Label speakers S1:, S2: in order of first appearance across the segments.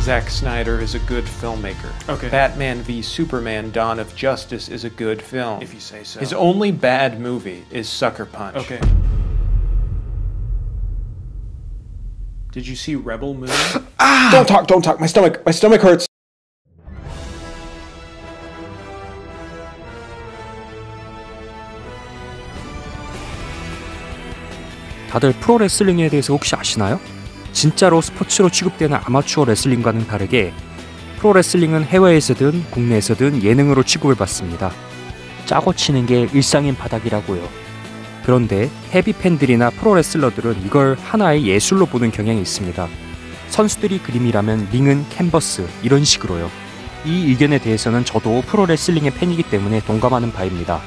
S1: Zack Snyder is a good filmmaker.
S2: Okay.
S1: Batman v Superman: Dawn of Justice is a good film.
S2: If you say so.
S1: His only bad movie is Sucker Punch.
S2: Okay.
S1: Did you see Rebel Moon?
S3: Don't talk. My stomach hurts.
S4: 다들 프로레슬링에 대해서 혹시 아시나요? 진짜로 스포츠로 취급되는 아마추어 레슬링과는 다르게 프로레슬링은 해외에서든 국내에서든 예능으로 취급을 받습니다. 짜고 치는 게 일상인 바닥이라고요. 그런데 헤비 팬들이나 프로레슬러들은 이걸 하나의 예술로 보는 경향이 있습니다. 선수들이 그림이라면 링은 캔버스, 이런 식으로요. 이 의견에 대해서는 저도 프로레슬링의 팬이기 때문에 동감하는 바입니다.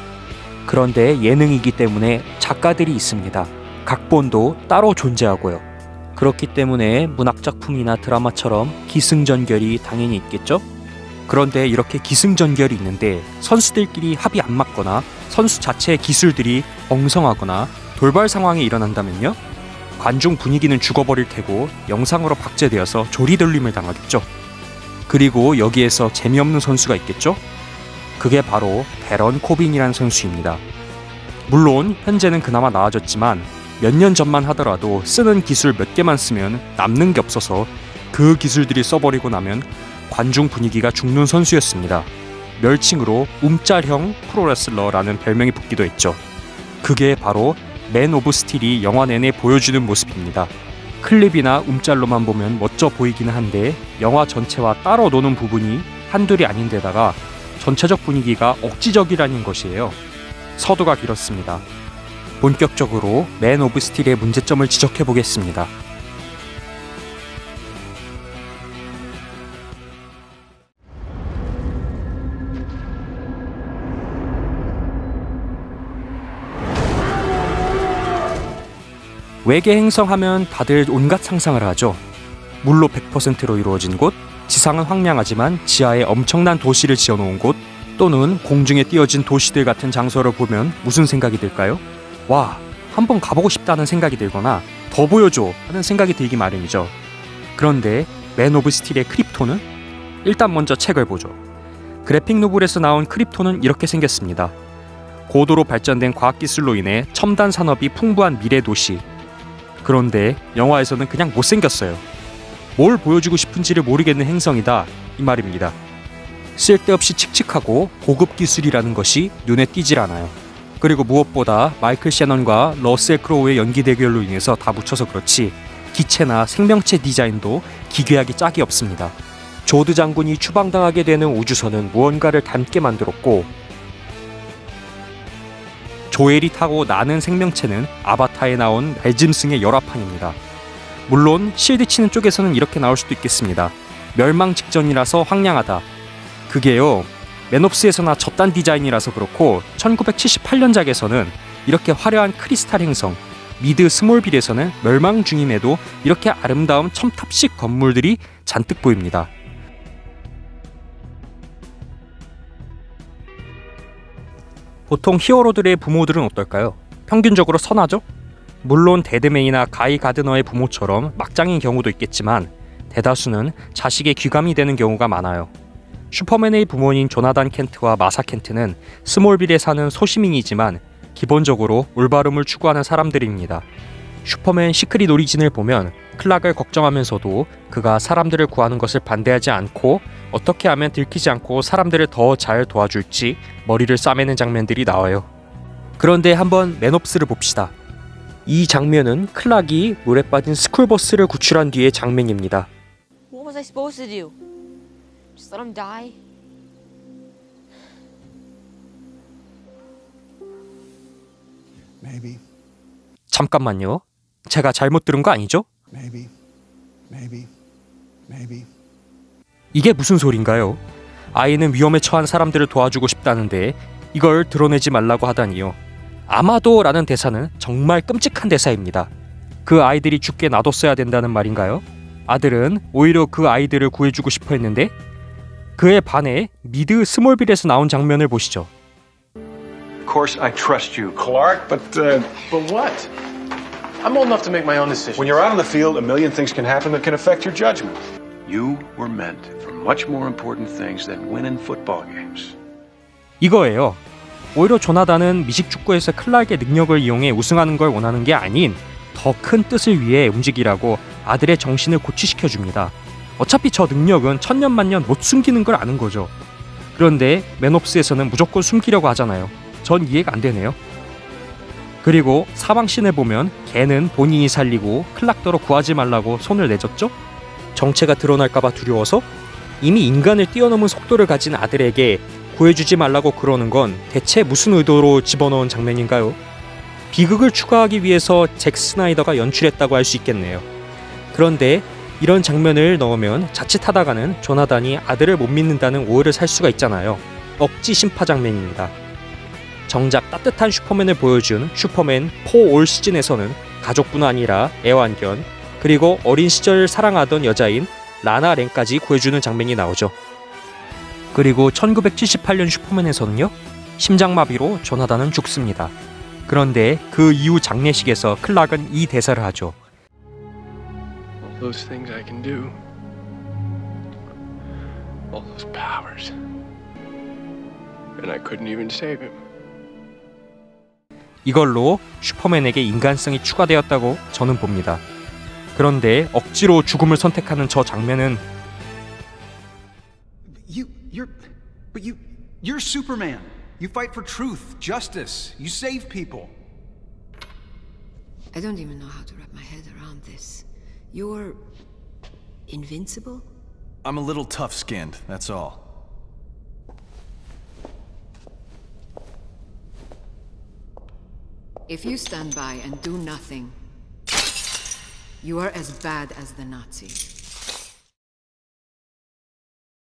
S4: 그런데 예능이기 때문에 작가들이 있습니다. 각본도 따로 존재하고요. 그렇기 때문에 문학작품이나 드라마처럼 기승전결이 당연히 있겠죠? 그런데 이렇게 기승전결이 있는데 선수들끼리 합이 안 맞거나 선수 자체의 기술들이 엉성하거나 돌발 상황이 일어난다면요? 관중 분위기는 죽어버릴 테고 영상으로 박제되어서 조리돌림을 당하겠죠. 그리고 여기에서 재미없는 선수가 있겠죠? 그게 바로 베런 코빈이라는 선수입니다. 물론 현재는 그나마 나아졌지만 몇 년 전만 하더라도 쓰는 기술 몇 개만 쓰면 남는 게 없어서 그 기술들이 써버리고 나면 관중 분위기가 죽는 선수였습니다. 멸칭으로 움짤형 프로레슬러라는 별명이 붙기도 했죠. 그게 바로 맨 오브 스틸이 영화 내내 보여주는 모습입니다. 클립이나 움짤로만 보면 멋져 보이기는 한데 영화 전체와 따로 노는 부분이 한둘이 아닌데다가 전체적 분위기가 억지적이라는 것이에요. 서두가 길었습니다. 본격적으로 맨 오브 스틸의 문제점을 지적해 보겠습니다. 외계 행성하면 다들 온갖 상상을 하죠. 물로 100%로 이루어진 곳, 지상은 황량하지만 지하에 엄청난 도시를 지어놓은 곳, 또는 공중에 띄어진 도시들 같은 장소를 보면 무슨 생각이 들까요? 와, 한번 가보고 싶다는 생각이 들거나 더 보여줘 하는 생각이 들기 마련이죠. 그런데 맨 오브 스틸의 크립토는? 일단 먼저 책을 보죠. 그래픽 노블에서 나온 크립토는 이렇게 생겼습니다. 고도로 발전된 과학기술로 인해 첨단 산업이 풍부한 미래 도시. 그런데 영화에서는 그냥 못생겼어요. 뭘 보여주고 싶은지를 모르겠는 행성이다, 이 말입니다. 쓸데없이 칙칙하고 고급 기술이라는 것이 눈에 띄질 않아요. 그리고 무엇보다 마이클 셰넌과 러셀 크로우의 연기 대결로 인해서 다 묻혀서 그렇지 기체나 생명체 디자인도 기괴하기 짝이 없습니다. 조드 장군이 추방당하게 되는 우주선은 무언가를 닮게 만들었고, 조엘이 타고 나는 생명체는 아바타에 나온 멜 짐슨의 열화판입니다. 물론 실드 치는 쪽에서는 이렇게 나올 수도 있겠습니다. 멸망 직전이라서 황량하다. 그게요, 맨옵스에서나 저딴 디자인이라서 그렇고 1978년작에서는 이렇게 화려한 크리스탈 행성, 미드 스몰빌에서는 멸망 중임에도 이렇게 아름다운 첨탑식 건물들이 잔뜩 보입니다. 보통 히어로들의 부모들은 어떨까요? 평균적으로 선하죠? 물론 데드맨이나 가이 가드너의 부모처럼 막장인 경우도 있겠지만 대다수는 자식의 귀감이 되는 경우가 많아요. 슈퍼맨의 부모인 조나단 켄트와 마사 켄트는 스몰빌에 사는 소시민이지만 기본적으로 올바름을 추구하는 사람들입니다. 슈퍼맨 시크릿 오리진을 보면 클락을 걱정하면서도 그가 사람들을 구하는 것을 반대하지 않고 어떻게 하면 들키지 않고 사람들을 더 잘 도와줄지 머리를 싸매는 장면들이 나와요. 그런데 한번 맨옵스를 봅시다. 이 장면은 클락이 물에 빠진 스쿨버스를 구출한 뒤의 장면입니다.
S5: What was I supposed to do? Just let him die?
S3: Maybe.
S4: 잠깐만요. 제가 잘못 들은 거 아니죠?
S3: Maybe.
S4: 이게 무슨 소린가요? 아이는 위험에 처한 사람들을 도와주고 싶다는데 이걸 드러내지 말라고 하다니요. 아마도 라는 대사는 정말 끔찍한 대사입니다. 그 아이들이 죽게 놔뒀어야 된다는 말인가요? 아들은 오히려 그 아이들을 구해주고 싶어 했는데 그에 반해 미드 스몰빌에서 나온 장면을 보시죠.
S6: Of course I trust you, Clark,
S2: But what? I'm old enough to make my own decisions.
S6: when you're out on the field, a million things can happen that can affect your judgment. You were meant for much more important things than winning football games.
S4: 이거예요. 오히려 조나단은 미식축구에서 클락의 능력을 이용해 우승하는 걸 원하는 게 아닌 더 큰 뜻을 위해 움직이라고 아들의 정신을 고취시켜줍니다. 어차피 저 능력은 천년만년 못 숨기는 걸 아는 거죠. 그런데 맨옵스에서는 무조건 숨기려고 하잖아요. 전 이해가 안 되네요. 그리고 사망신을 보면 걔는 본인이 살리고 클락더러 구하지 말라고 손을 내줬죠? 정체가 드러날까봐 두려워서? 이미 인간을 뛰어넘은 속도를 가진 아들에게 구해주지 말라고 그러는 건 대체 무슨 의도로 집어넣은 장면인가요? 비극을 추가하기 위해서 잭 스나이더가 연출했다고 할 수 있겠네요. 그런데 이런 장면을 넣으면 자칫하다가는 조나단이 아들을 못 믿는다는 오해를 살 수가 있잖아요. 억지 심파 장면입니다. 정작 따뜻한 슈퍼맨을 보여준 슈퍼맨 4 올 시즌에서는 가족뿐 아니라 애완견 그리고 어린 시절 사랑하던 여자인 라나 랭까지 구해주는 장면이 나오죠. 그리고 1978년 슈퍼맨에서는요, 심장마비로 조나단은 죽습니다. 그런데 그 이후 장례식에서 클락은 이 대사를 하죠.
S2: All those things I can do, all those powers, and I couldn't even save him.
S4: 이걸로 슈퍼맨에게 인간성이 추가되었다고 저는 봅니다. 그런데 억지로 죽음을 선택하는 저 장면은
S7: You're Superman. You fight for truth, justice. You save people.
S8: I don't even know how to wrap my head around this. You're invincible?
S7: I'm a little tough-skinned, that's all.
S8: If you stand by and do nothing, you are as bad as the Nazis.